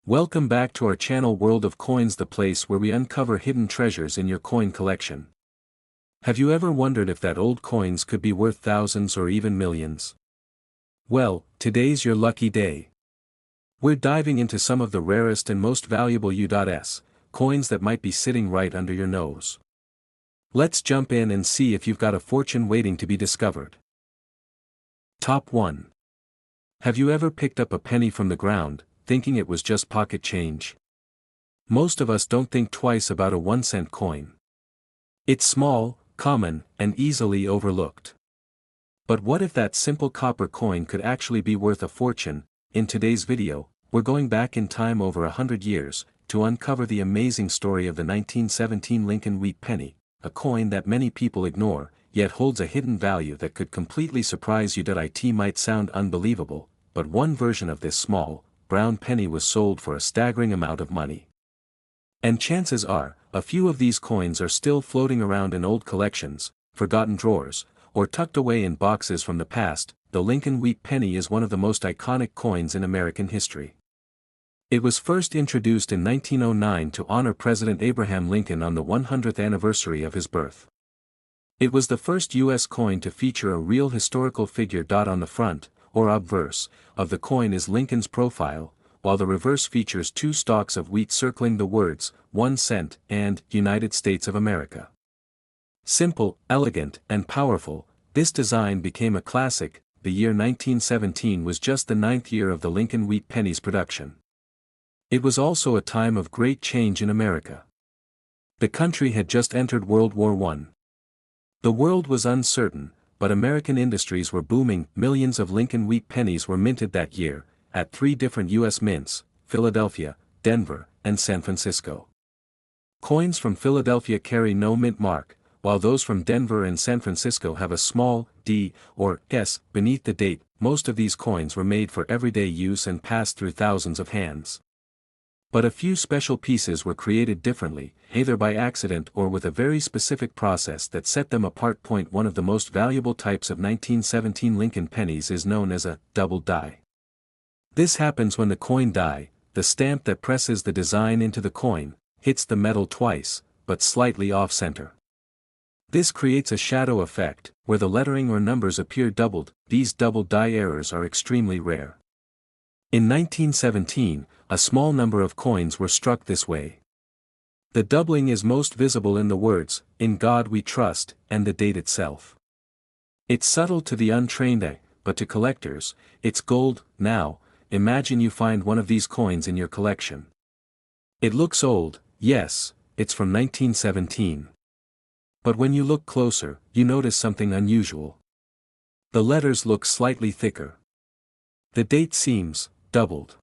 Welcome back to our channel World of Coins, the place where we uncover hidden treasures in your coin collection. Have you ever wondered if that old coins could be worth thousands or even millions? Well, today's your lucky day. We're diving into some of the rarest and most valuable U.S. coins that might be sitting right under your nose. Let's jump in and see if you've got a fortune waiting to be discovered. Top 1. Have you ever picked up a penny from the ground, thinking it was just pocket change? Most of us don't think twice about a 1-cent coin. It's small, common, and easily overlooked. But what if that simple copper coin could actually be worth a fortune? In today's video, we're going back in time over 100 years, to uncover the amazing story of the 1917 Lincoln Wheat penny, a coin that many people ignore, yet holds a hidden value that could completely surprise you. It might sound unbelievable, but one version of this small, brown penny was sold for a staggering amount of money. And chances are, a few of these coins are still floating around in old collections, forgotten drawers, or tucked away in boxes from the past. The Lincoln Wheat penny is one of the most iconic coins in American history. It was first introduced in 1909 to honor President Abraham Lincoln on the 100th anniversary of his birth. It was the first U.S. coin to feature a real historical figure. On the front, or obverse, of the coin is Lincoln's profile, while the reverse features two stalks of wheat circling the words, 1 cent, and United States of America. Simple, elegant, and powerful, this design became a classic. The year 1917 was just the 9th year of the Lincoln Wheat penny's production. It was also a time of great change in America. The country had just entered World War I. The world was uncertain, but American industries were booming. Millions of Lincoln Wheat pennies were minted that year, at 3 different U.S. mints, Philadelphia, Denver, and San Francisco. Coins from Philadelphia carry no mint mark, while those from Denver and San Francisco have a small D or S beneath the date. Most of these coins were made for everyday use and passed through thousands of hands. But a few special pieces were created differently, either by accident or with a very specific process that set them apart. One of the most valuable types of 1917 Lincoln pennies is known as a double die. This happens when the coin die, the stamp that presses the design into the coin, hits the metal twice, but slightly off-center. This creates a shadow effect, where the lettering or numbers appear doubled. These double die errors are extremely rare. In 1917, a small number of coins were struck this way. The doubling is most visible in the words, "In God We Trust," and the date itself. It's subtle to the untrained eye, but to collectors, it's gold. Now, imagine you find one of these coins in your collection. It looks old, yes, it's from 1917. But when you look closer, you notice something unusual. The letters look slightly thicker. The date seems doubled.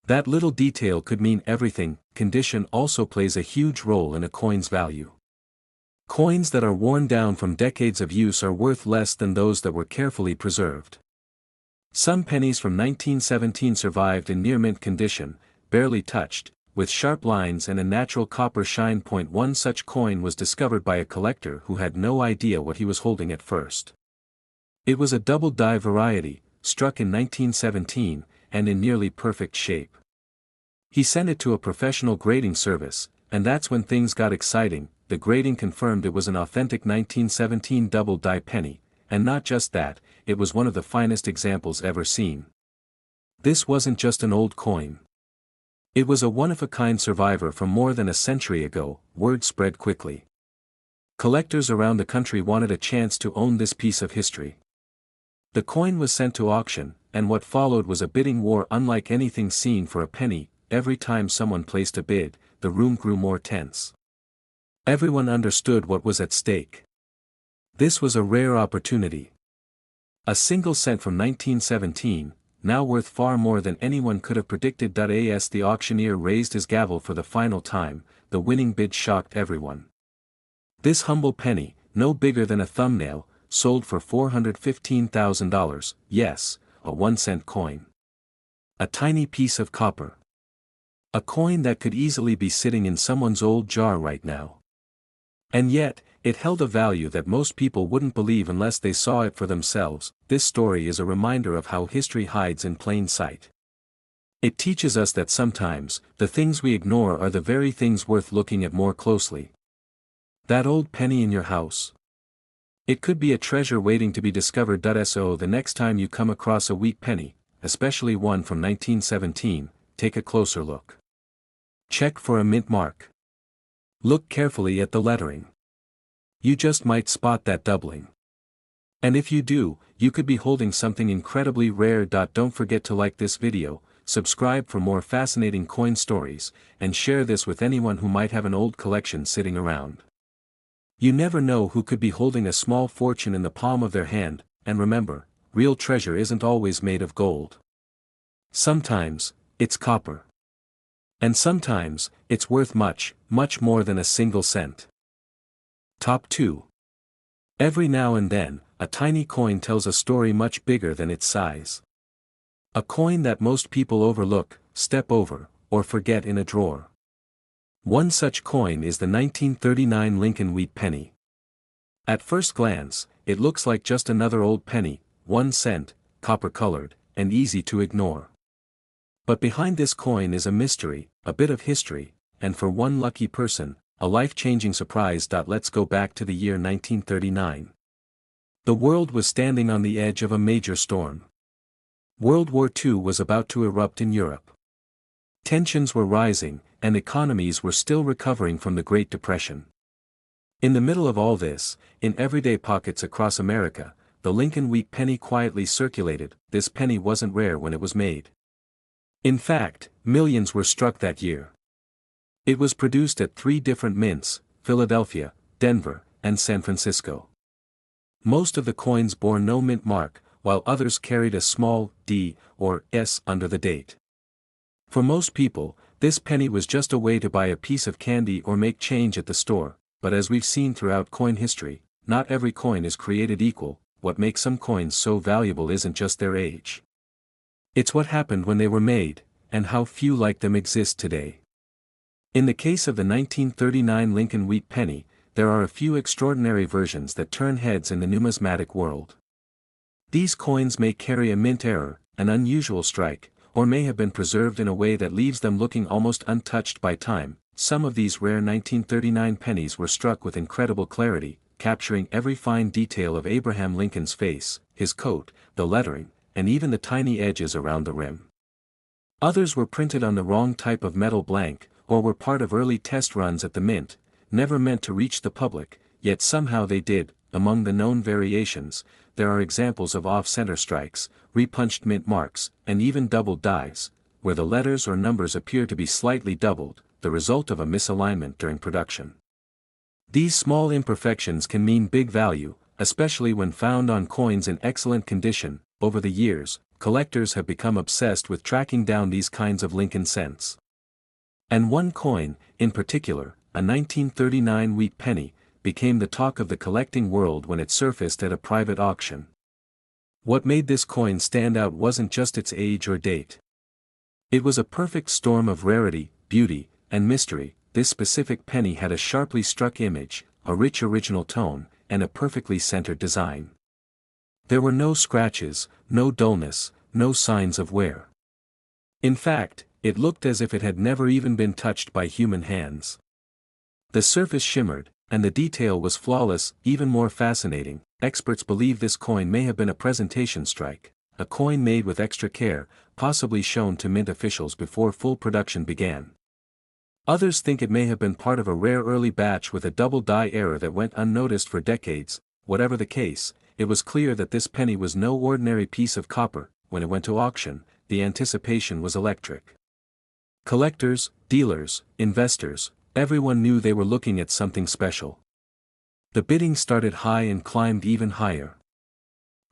That little detail could mean everything. Condition also plays a huge role in a coin's value. Coins that are worn down from decades of use are worth less than those that were carefully preserved. Some pennies from 1917 survived in near mint condition, barely touched, with sharp lines and a natural copper shine. One such coin was discovered by a collector who had no idea what he was holding at first. It was a double die variety, struck in 1917, and in nearly perfect shape. He sent it to a professional grading service, and that's when things got exciting. The grading confirmed it was an authentic 1917 double die penny, and not just that, it was one of the finest examples ever seen. This wasn't just an old coin. It was a one-of-a-kind survivor from more than a century ago. Word spread quickly. Collectors around the country wanted a chance to own this piece of history. The coin was sent to auction, and what followed was a bidding war unlike anything seen. For a penny, every time someone placed a bid, the room grew more tense. Everyone understood what was at stake. This was a rare opportunity. A single cent from 1917, now worth far more than anyone could have predicted. As the auctioneer raised his gavel for the final time, the winning bid shocked everyone. This humble penny, no bigger than a thumbnail, sold for $415,000, yes, a 1-cent coin. A tiny piece of copper. A coin that could easily be sitting in someone's old jar right now. And yet, it held a value that most people wouldn't believe unless they saw it for themselves. This story is a reminder of how history hides in plain sight. It teaches us that sometimes, the things we ignore are the very things worth looking at more closely. That old penny in your house. It could be a treasure waiting to be discovered. So the next time you come across a weak penny, especially one from 1917, take a closer look. Check for a mint mark. Look carefully at the lettering. You just might spot that doubling. And if you do, you could be holding something incredibly rare. Don't forget to like this video, subscribe for more fascinating coin stories, and share this with anyone who might have an old collection sitting around. You never know who could be holding a small fortune in the palm of their hand, and remember, real treasure isn't always made of gold. Sometimes, it's copper. And sometimes, it's worth much, much more than a single cent. Top 2. Every now and then, a tiny coin tells a story much bigger than its size. A coin that most people overlook, step over, or forget in a drawer. One such coin is the 1939 Lincoln wheat penny. At first glance, it looks like just another old penny, 1 cent, copper-colored, and easy to ignore. But behind this coin is a mystery, a bit of history, and for one lucky person, a life-changing surprise. Let's go back to the year 1939. The world was standing on the edge of a major storm. World War II was about to erupt in Europe. Tensions were rising, and economies were still recovering from the Great Depression. In the middle of all this, in everyday pockets across America, the Lincoln wheat penny quietly circulated. This penny wasn't rare when it was made. In fact, millions were struck that year. It was produced at 3 different mints, Philadelphia, Denver, and San Francisco. Most of the coins bore no mint mark, while others carried a small D or S under the date. For most people, this penny was just a way to buy a piece of candy or make change at the store, but as we've seen throughout coin history, not every coin is created equal. What makes some coins so valuable isn't just their age. It's what happened when they were made, and how few like them exist today. In the case of the 1939 Lincoln wheat penny, there are a few extraordinary versions that turn heads in the numismatic world. These coins may carry a mint error, an unusual strike, or may have been preserved in a way that leaves them looking almost untouched by time. Some of these rare 1939 pennies were struck with incredible clarity, capturing every fine detail of Abraham Lincoln's face, his coat, the lettering, and even the tiny edges around the rim. Others were printed on the wrong type of metal blank, or were part of early test runs at the mint, never meant to reach the public, yet somehow they did. Among the known variations, there are examples of off-center strikes, repunched mint marks, and even doubled dies, where the letters or numbers appear to be slightly doubled, the result of a misalignment during production. These small imperfections can mean big value, especially when found on coins in excellent condition. Over the years, collectors have become obsessed with tracking down these kinds of Lincoln cents. And one coin, in particular, a 1939 wheat penny, became the talk of the collecting world when it surfaced at a private auction. What made this coin stand out wasn't just its age or date. It was a perfect storm of rarity, beauty, and mystery. This specific penny had a sharply struck image, a rich original tone, and a perfectly centered design. There were no scratches, no dullness, no signs of wear. In fact, it looked as if it had never even been touched by human hands. The surface shimmered, and the detail was flawless. Even more fascinating, experts believe this coin may have been a presentation strike, a coin made with extra care, possibly shown to mint officials before full production began. Others think it may have been part of a rare early batch with a double die error that went unnoticed for decades. Whatever the case, it was clear that this penny was no ordinary piece of copper. When it went to auction, the anticipation was electric. Collectors, dealers, investors, everyone knew they were looking at something special. The bidding started high and climbed even higher.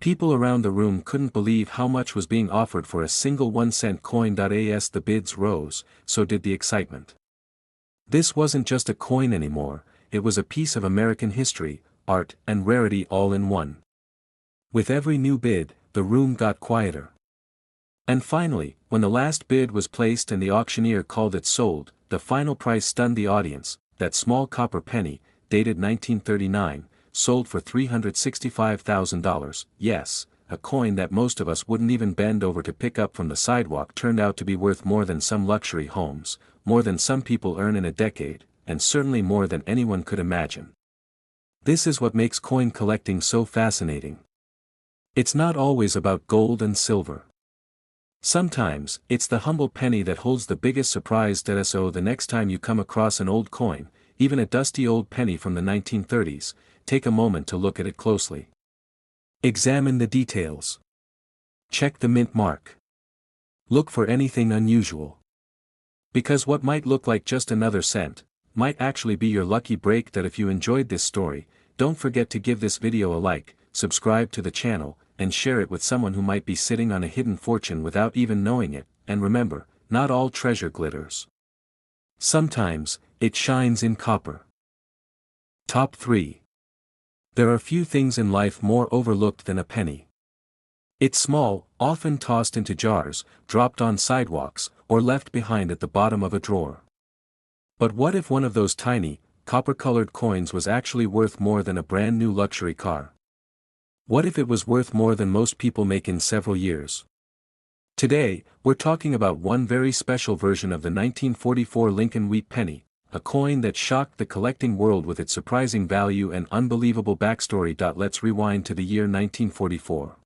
People around the room couldn't believe how much was being offered for a single 1-cent coin. As the bids rose, so did the excitement. This wasn't just a coin anymore, it was a piece of American history, art, and rarity all in one. With every new bid, the room got quieter. And finally, when the last bid was placed and the auctioneer called it sold, the final price stunned the audience. That small copper penny, dated 1939, sold for $365,000, yes, a coin that most of us wouldn't even bend over to pick up from the sidewalk turned out to be worth more than some luxury homes, more than some people earn in a decade, and certainly more than anyone could imagine. This is what makes coin collecting so fascinating. It's not always about gold and silver. Sometimes, it's the humble penny that holds the biggest surprise. So the next time you come across an old coin, even a dusty old penny from the 1930s, take a moment to look at it closely. Examine the details. Check the mint mark. Look for anything unusual. Because what might look like just another cent, might actually be your lucky break. If you enjoyed this story, don't forget to give this video a like, subscribe to the channel, and share it with someone who might be sitting on a hidden fortune without even knowing it. And remember, not all treasure glitters. Sometimes, it shines in copper. Top 3. There are few things in life more overlooked than a penny. It's small, often tossed into jars, dropped on sidewalks, or left behind at the bottom of a drawer. But what if one of those tiny, copper-colored coins was actually worth more than a brand new luxury car? What if it was worth more than most people make in several years? Today, we're talking about one very special version of the 1944 Lincoln wheat penny, a coin that shocked the collecting world with its surprising value and unbelievable backstory. Let's rewind to the year 1944.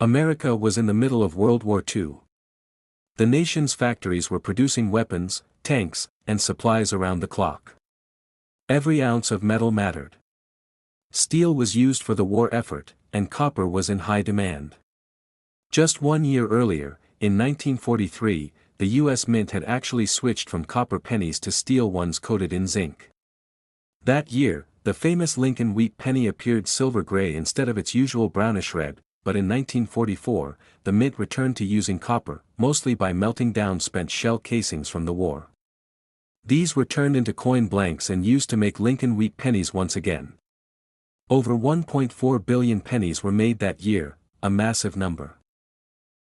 America was in the middle of World War II. The nation's factories were producing weapons, tanks, and supplies around the clock. Every ounce of metal mattered. Steel was used for the war effort, and copper was in high demand. Just 1 year earlier, in 1943, the U.S. Mint had actually switched from copper pennies to steel ones coated in zinc. That year, the famous Lincoln wheat penny appeared silver gray instead of its usual brownish red, but in 1944, the Mint returned to using copper, mostly by melting down spent shell casings from the war. These were turned into coin blanks and used to make Lincoln wheat pennies once again. Over 1.4 billion pennies were made that year, a massive number.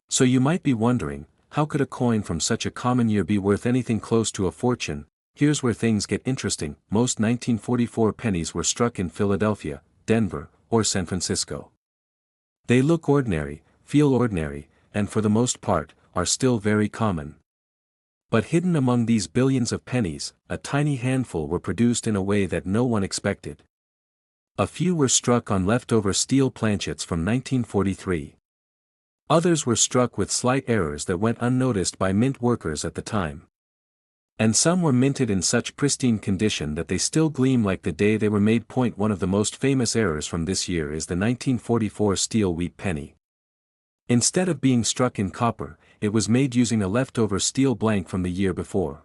So you might be wondering, how could a coin from such a common year be worth anything close to a fortune? Here's where things get interesting. Most 1944 pennies were struck in Philadelphia, Denver, or San Francisco. They look ordinary, feel ordinary, and for the most part, are still very common. But hidden among these billions of pennies, a tiny handful were produced in a way that no one expected. A few were struck on leftover steel planchets from 1943. Others were struck with slight errors that went unnoticed by mint workers at the time. And some were minted in such pristine condition that they still gleam like the day they were made. One of the most famous errors from this year is the 1944 steel wheat penny. Instead of being struck in copper, it was made using a leftover steel blank from the year before.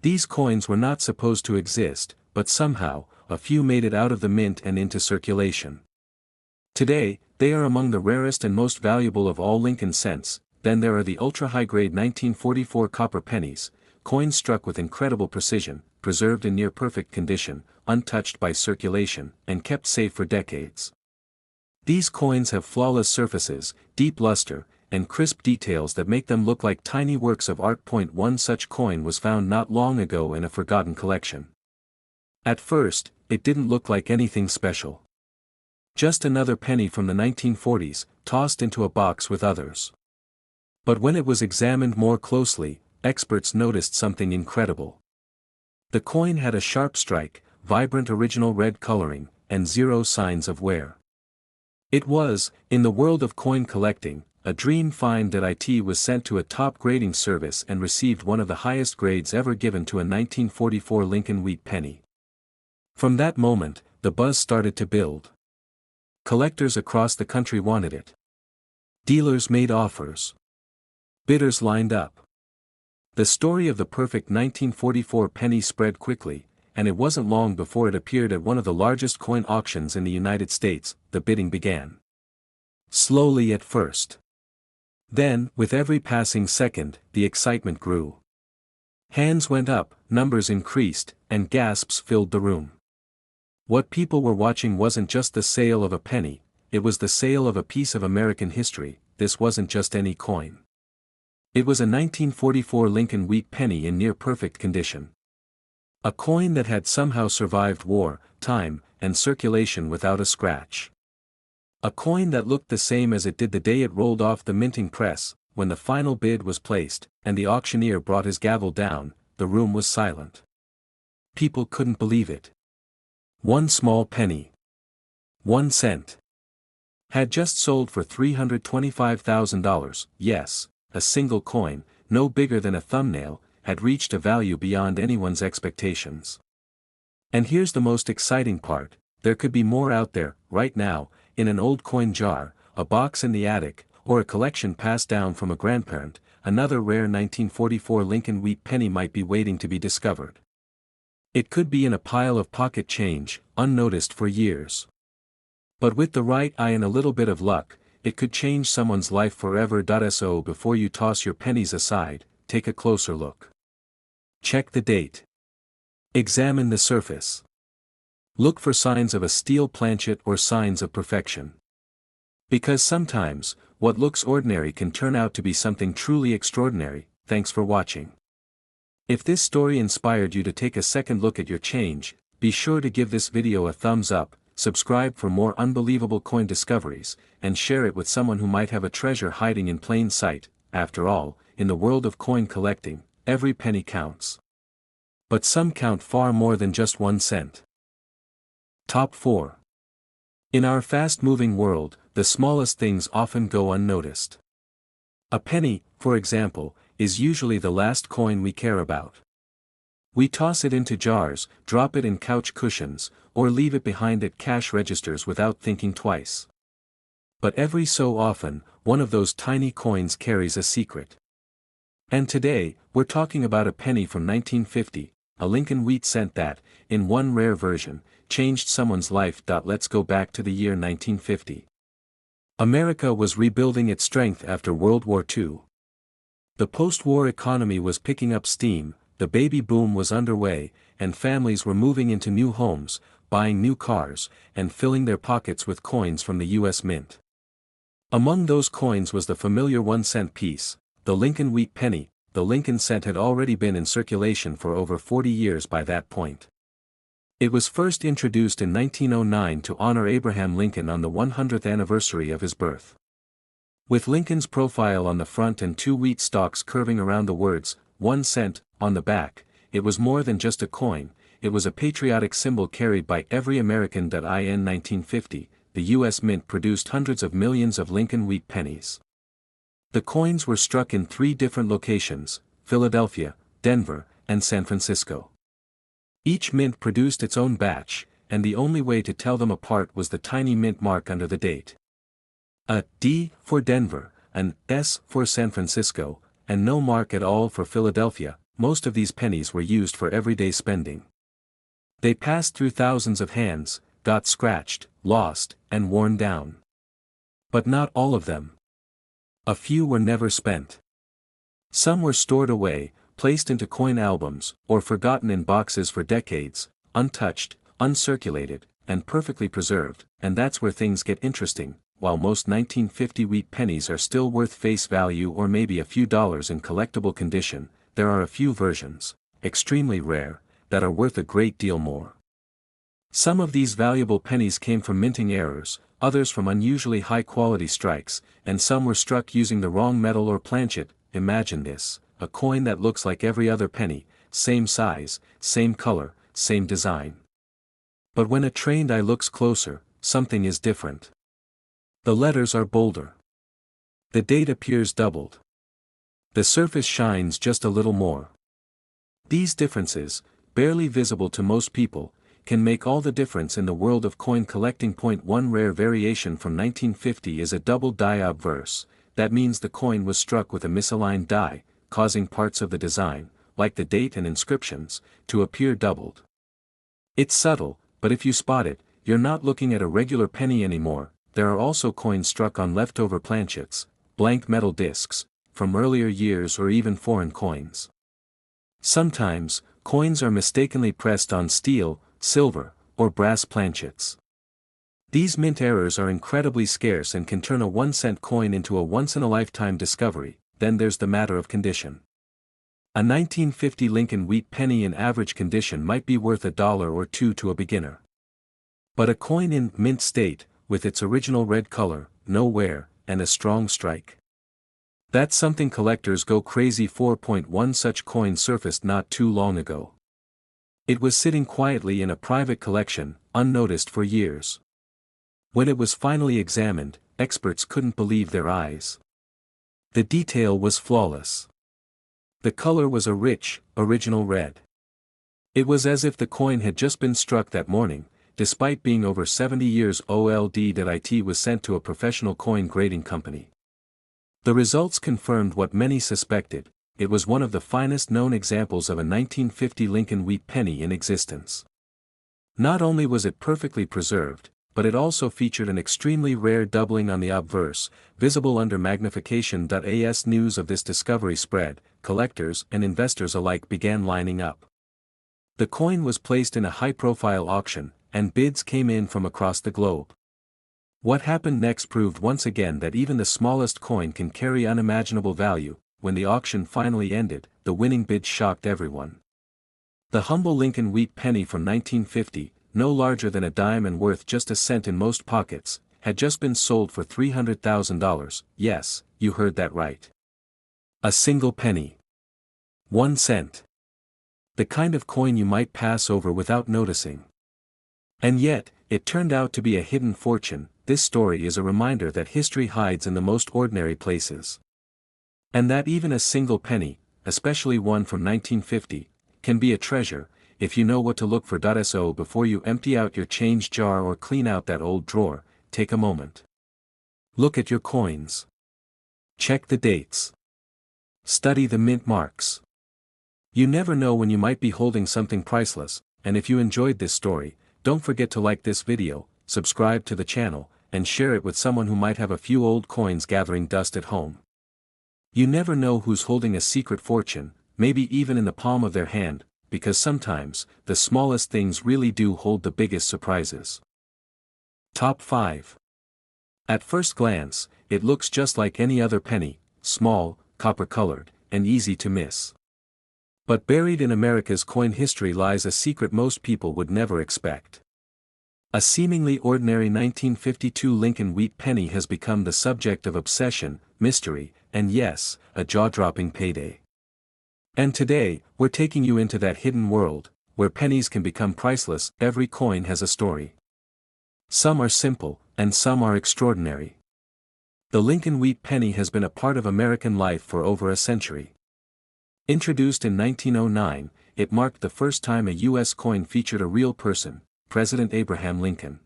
These coins were not supposed to exist, but somehow, a few made it out of the mint and into circulation. Today, they are among the rarest and most valuable of all Lincoln cents. Then there are the ultra-high-grade 1944 copper pennies, coins struck with incredible precision, preserved in near-perfect condition, untouched by circulation, and kept safe for decades. These coins have flawless surfaces, deep luster, and crisp details that make them look like tiny works of art. One such coin was found not long ago in a forgotten collection. At first, it didn't look like anything special. Just another penny from the 1940s, tossed into a box with others. But when it was examined more closely, experts noticed something incredible. The coin had a sharp strike, vibrant original red coloring, and zero signs of wear. It was, in the world of coin collecting, a dream find. It was sent to a top grading service and received one of the highest grades ever given to a 1944 Lincoln wheat penny. From that moment, the buzz started to build. Collectors across the country wanted it. Dealers made offers. Bidders lined up. The story of the perfect 1944 penny spread quickly, and it wasn't long before it appeared at one of the largest coin auctions in the United States. The bidding began. Slowly at first. Then, with every passing second, the excitement grew. Hands went up, numbers increased, and gasps filled the room. What people were watching wasn't just the sale of a penny, it was the sale of a piece of American history. This wasn't just any coin. It was a 1944 Lincoln wheat penny in near-perfect condition. A coin that had somehow survived war, time, and circulation without a scratch. A coin that looked the same as it did the day it rolled off the minting press. When the final bid was placed, and the auctioneer brought his gavel down, the room was silent. People couldn't believe it. One small penny. 1 cent. Had just sold for $325,000, yes, a single coin, no bigger than a thumbnail, had reached a value beyond anyone's expectations. And here's the most exciting part, there could be more out there, right now, in an old coin jar, a box in the attic, or a collection passed down from a grandparent. Another rare 1944 Lincoln wheat penny might be waiting to be discovered. It could be in a pile of pocket change, unnoticed for years. But with the right eye and a little bit of luck, it could change someone's life forever. So before you toss your pennies aside, take a closer look. Check the date. Examine the surface. Look for signs of a steel planchet or signs of perfection. Because sometimes, what looks ordinary can turn out to be something truly extraordinary. Thanks for watching. If this story inspired you to take a second look at your change, be sure to give this video a thumbs up, subscribe for more unbelievable coin discoveries, and share it with someone who might have a treasure hiding in plain sight. After all, in the world of coin collecting, every penny counts. But some count far more than just 1 cent. Top 4. In our fast-moving world, the smallest things often go unnoticed. A penny, for example, is usually the last coin we care about. We toss it into jars, drop it in couch cushions, or leave it behind at cash registers without thinking twice. But every so often, one of those tiny coins carries a secret. And today, we're talking about a penny from 1950, a Lincoln wheat cent that, in one rare version, changed someone's life. Let's go back to the year 1950. America was rebuilding its strength after World War II. The post-war economy was picking up steam, the baby boom was underway, and families were moving into new homes, buying new cars, and filling their pockets with coins from the U.S. Mint. Among those coins was the familiar 1 cent piece, the Lincoln wheat penny. The Lincoln cent had already been in circulation for over 40 years by that point. It was first introduced in 1909 to honor Abraham Lincoln on the 100th anniversary of his birth. With Lincoln's profile on the front and 2 wheat stalks curving around the words, 1 cent, on the back, it was more than just a coin, it was a patriotic symbol carried by every American. In 1950, the U.S. Mint produced hundreds of millions of Lincoln wheat pennies. The coins were struck in 3 different locations, Philadelphia, Denver, and San Francisco. Each mint produced its own batch, and the only way to tell them apart was the tiny mint mark under the date. A D for Denver, an S for San Francisco, and no mark at all for Philadelphia. Most of these pennies were used for everyday spending. They passed through thousands of hands, got scratched, lost, and worn down. But not all of them. A few were never spent. Some were stored away, placed into coin albums, or forgotten in boxes for decades, untouched, uncirculated, and perfectly preserved. And that's where things get interesting. While most 1950 wheat pennies are still worth face value or maybe a few dollars in collectible condition, there are a few versions, extremely rare, that are worth a great deal more. Some of these valuable pennies came from minting errors, others from unusually high-quality strikes, and some were struck using the wrong metal or planchet. Imagine this, a coin that looks like every other penny, same size, same color, same design. But when a trained eye looks closer, something is different. The letters are bolder. The date appears doubled. The surface shines just a little more. These differences, barely visible to most people, can make all the difference in the world of coin collecting. One rare variation from 1950 is a double die obverse. That means the coin was struck with a misaligned die, causing parts of the design, like the date and inscriptions, to appear doubled. It's subtle, but if you spot it, you're not looking at a regular penny anymore. There are also coins struck on leftover planchets, blank metal discs, from earlier years or even foreign coins. Sometimes, coins are mistakenly pressed on steel, silver, or brass planchets. These mint errors are incredibly scarce and can turn a 1 cent coin into a once-in-a-lifetime discovery. Then there's the matter of condition. A 1950 Lincoln wheat penny in average condition might be worth $1 or $2 to a beginner. But a coin in mint state, with its original red color, no wear, and a strong strike. That's something collectors go crazy for. One such coin surfaced not too long ago. It was sitting quietly in a private collection, unnoticed for years. When it was finally examined, experts couldn't believe their eyes. The detail was flawless. The color was a rich, original red. It was as if the coin had just been struck that morning, despite being over 70 years old. It was sent to a professional coin grading company. The results confirmed what many suspected: it was one of the finest known examples of a 1950 Lincoln wheat penny in existence. Not only was it perfectly preserved, but it also featured an extremely rare doubling on the obverse, visible under magnification. As news of this discovery spread, collectors and investors alike began lining up. The coin was placed in a high-profile auction, and bids came in from across the globe. What happened next proved once again that even the smallest coin can carry unimaginable value. When the auction finally ended, the winning bid shocked everyone. The humble Lincoln wheat penny from 1950, no larger than a dime and worth just a cent in most pockets, had just been sold for $300,000. Yes, you heard that right. A single penny. 1 cent. The kind of coin you might pass over without noticing. And yet, it turned out to be a hidden fortune. This story is a reminder that history hides in the most ordinary places. And that even a single penny, especially one from 1950, can be a treasure, if you know what to look for. So before you empty out your change jar or clean out that old drawer, take a moment. Look at your coins. Check the dates. Study the mint marks. You never know when you might be holding something priceless, and if you enjoyed this story, don't forget to like this video, subscribe to the channel, and share it with someone who might have a few old coins gathering dust at home. You never know who's holding a secret fortune, maybe even in the palm of their hand, because sometimes, the smallest things really do hold the biggest surprises. Top 5. At first glance, it looks just like any other penny, small, copper-colored, and easy to miss. But buried in America's coin history lies a secret most people would never expect. A seemingly ordinary 1952 Lincoln wheat penny has become the subject of obsession, mystery, and yes, a jaw-dropping payday. And today, we're taking you into that hidden world, where pennies can become priceless. Every coin has a story. Some are simple, and some are extraordinary. The Lincoln wheat penny has been a part of American life for over a century. Introduced in 1909, it marked the first time a U.S. coin featured a real person, President Abraham Lincoln.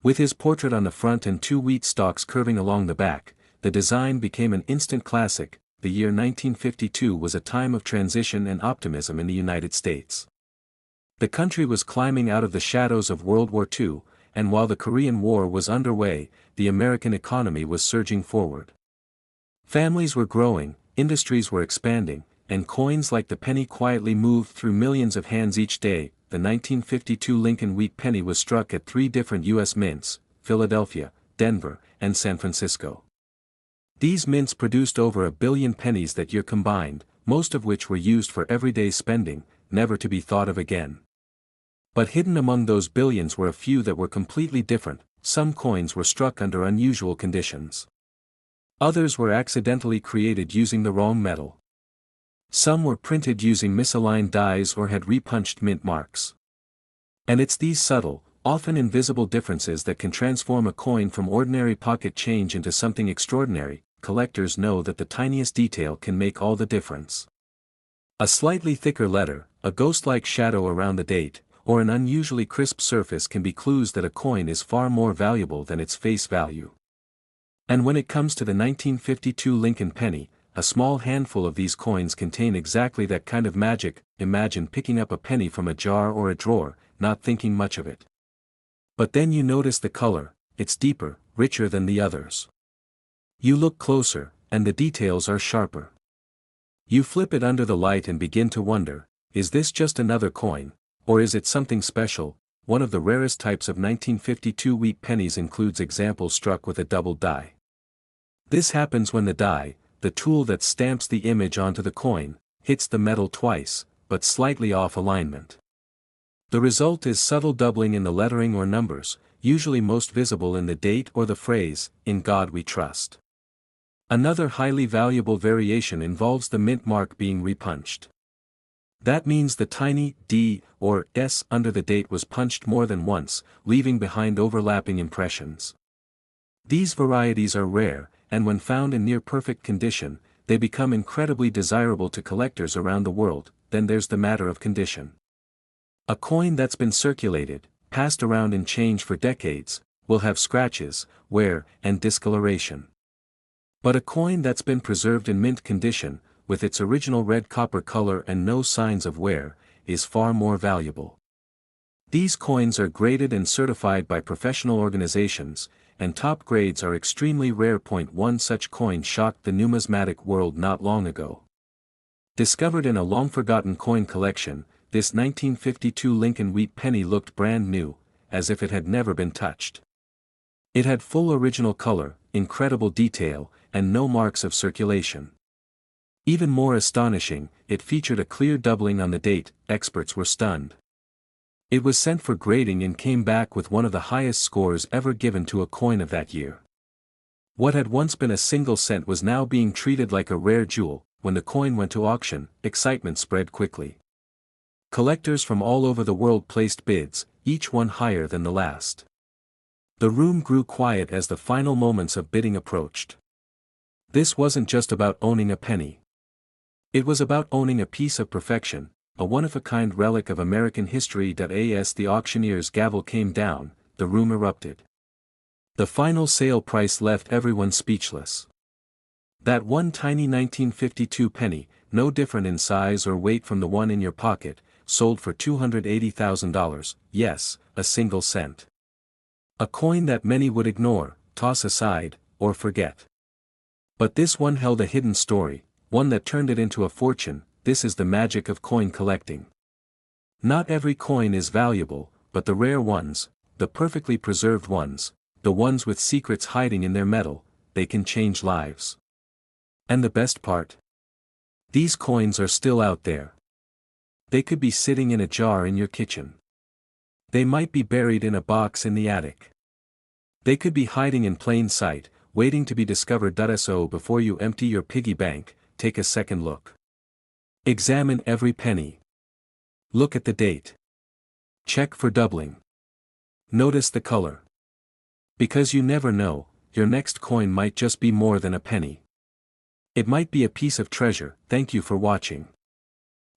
With his portrait on the front and 2 wheat stalks curving along the back, the design became an instant classic. The year 1952 was a time of transition and optimism in the United States. The country was climbing out of the shadows of World War II, and while the Korean War was underway, the American economy was surging forward. Families were growing, industries were expanding, and coins like the penny quietly moved through millions of hands each day. The 1952 Lincoln wheat penny was struck at 3 different U.S. mints: Philadelphia, Denver, and San Francisco. These mints produced over 1 billion pennies that year combined, most of which were used for everyday spending, never to be thought of again. But hidden among those billions were a few that were completely different. Some coins were struck under unusual conditions. Others were accidentally created using the wrong metal. Some were printed using misaligned dies or had repunched mint marks. And it's these subtle, often invisible differences that can transform a coin from ordinary pocket change into something extraordinary. Collectors know that the tiniest detail can make all the difference. A slightly thicker letter, a ghost-like shadow around the date, or an unusually crisp surface can be clues that a coin is far more valuable than its face value. And when it comes to the 1952 Lincoln penny, a small handful of these coins contain exactly that kind of magic. Imagine picking up a penny from a jar or a drawer, not thinking much of it. But then you notice the color, it's deeper, richer than the others. You look closer, and the details are sharper. You flip it under the light and begin to wonder, is this just another coin, or is it something special? One of the rarest types of 1952 wheat pennies includes examples struck with a double die. This happens when the die, the tool that stamps the image onto the coin, hits the metal twice, but slightly off alignment. The result is subtle doubling in the lettering or numbers, usually most visible in the date or the phrase, "In God We Trust." Another highly valuable variation involves the mint mark being repunched. That means the tiny D or S under the date was punched more than once, leaving behind overlapping impressions. These varieties are rare, and when found in near-perfect condition, they become incredibly desirable to collectors around the world. Then there's the matter of condition. A coin that's been circulated, passed around in change for decades, will have scratches, wear, and discoloration. But a coin that's been preserved in mint condition, with its original red copper color and no signs of wear, is far more valuable. These coins are graded and certified by professional organizations, and top grades are extremely rare. One such coin shocked the numismatic world not long ago. Discovered in a long-forgotten coin collection, this 1952 Lincoln wheat penny looked brand new, as if it had never been touched. It had full original color, incredible detail, and no marks of circulation. Even more astonishing, it featured a clear doubling on the date. Experts were stunned. It was sent for grading and came back with one of the highest scores ever given to a coin of that year. What had once been a single cent was now being treated like a rare jewel. When the coin went to auction, excitement spread quickly. Collectors from all over the world placed bids, each one higher than the last. The room grew quiet as the final moments of bidding approached. This wasn't just about owning a penny. It was about owning a piece of perfection, a one-of-a-kind relic of American history. As the auctioneer's gavel came down, the room erupted. The final sale price left everyone speechless. That one tiny 1952 penny, no different in size or weight from the one in your pocket, sold for $280,000, yes, a single cent. A coin that many would ignore, toss aside, or forget. But this one held a hidden story, one that turned it into a fortune. This is the magic of coin collecting. Not every coin is valuable, but the rare ones, the perfectly preserved ones, the ones with secrets hiding in their metal, they can change lives. And the best part? These coins are still out there. They could be sitting in a jar in your kitchen. They might be buried in a box in the attic. They could be hiding in plain sight, waiting to be discovered. So before you empty your piggy bank, take a second look. Examine every penny. Look at the date. Check for doubling. Notice the color. Because you never know, your next coin might just be more than a penny. It might be a piece of treasure. Thank you for watching.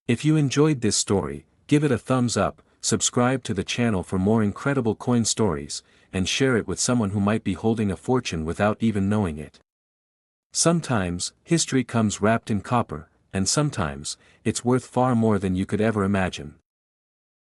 If you enjoyed this story, give it a thumbs up, subscribe to the channel for more incredible coin stories, and share it with someone who might be holding a fortune without even knowing it. Sometimes, history comes wrapped in copper, and sometimes, it's worth far more than you could ever imagine.